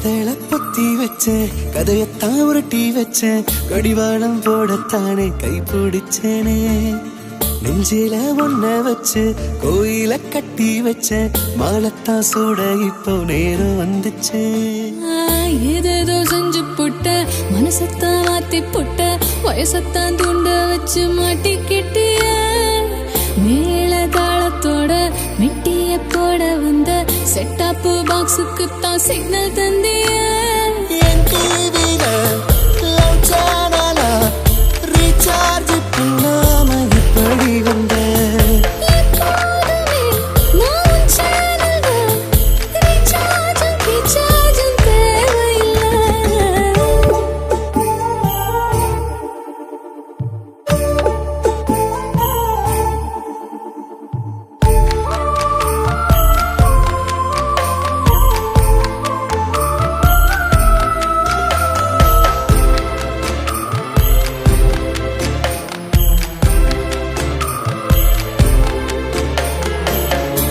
காதல பொத்தி வச்சேன், கதையத்தான் உருட்டி வச்சேன், கடிவாளம் போடத்தானே கை பிடிச்சேனே. நெஞ்சில ஒன்ன வச்சு கோயில கட்டி வச்சேன், மாலத்தான் சூட இப்போ நேரம் வந்துச்சு. ஏதேதோ செஞ்சு புட்ட, மனசத்தான் மாத்தி புட்ட, வயசத்தான் துண்ட வச்சு மாட்டிக்கிட்டிய. மேல தாளத்தோட மெட்டிய போட வந்த செட்டாப்பு பாக்ஸுக்கு தான் சிக்னல் தந்திய. என் டிவில லவ் சேனலா ரீசார்ஜ் பண்ணாம இப்படி வந்த.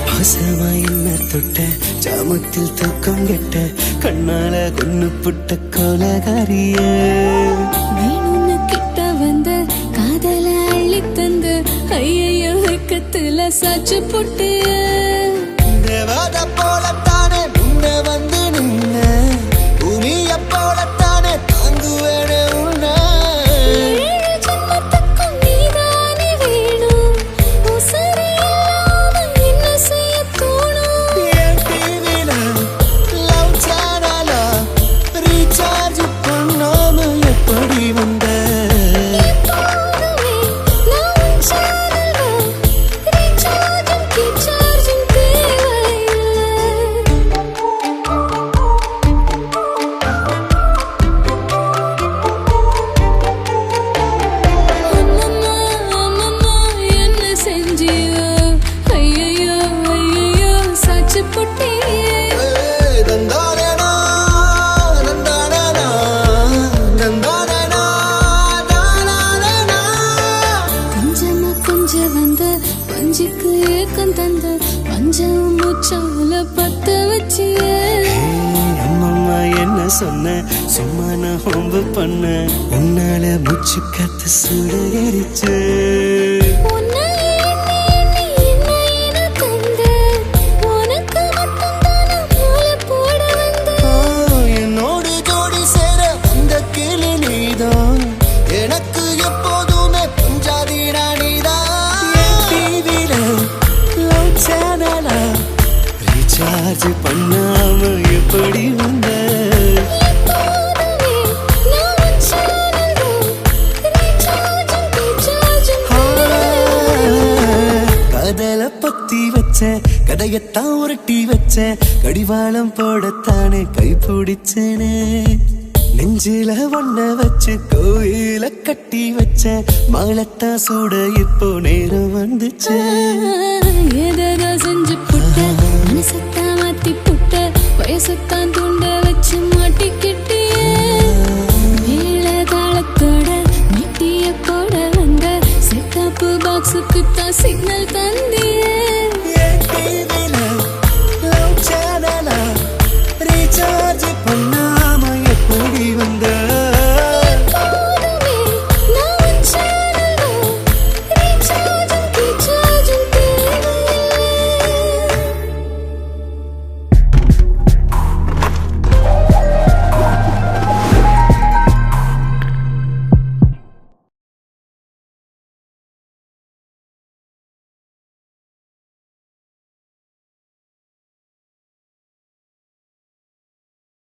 பாசமா என்ன தொட்ட, ஜாமத்தில் தூக்கம் கெட்ட, கண்ணால கொன்னு புட்ட கோலகாரிய. வேணும்னு கிட்ட வந்த காதல அள்ளி தந்து ஐயோ வெக்கத்துல சாச்சு புட்டு. தேவத போலத்தானே முன்ன வந்து நின்ன, பூமிய போலத்தானே தாங்குவேனே உன்ன. பஞ்சுக்கு ஏக்கம் தந்த பஞ்சம் மூச்சால பத்த வச்சிய. அம்மம்மா என்ன சொன்ன, சும்மா நான் ஹோம்பு பண்ண, உன்னால மூச்சு கத்து சுட எரிச்சு. என்னோடு ஜோடி சேர வந்த கிளி நீதான், எனக்கு எப்போதுமே பஞ்சாதி ராணிதான். ரீசார்ஜ் பண்ணாம எப்படி வந்த. காதல பொத்தி வச்சேன், கதையத்தான் உருட்டி வச்சேன், கடிவாளம் போடத்தானே கை பிடிச்சேனே. நெஞ்சில ஒன்ன வச்சு கோயில கட்டி வச்சேன், மாலத்தான் சூட இப்போ நேரம் வந்துச்சு. ஏதோ செஞ்சு புட்ட, மனசத்தான் மாத்தி புட்ட, வயசத்தான் துண்ட வச்சு மாட்டிக்கிட்டிய. மேல தாளத்தோட மெட்டிய போட வந்த செட்டாப்பு பாக்ஸுக்கு தான் சிக்னல் தந்தி.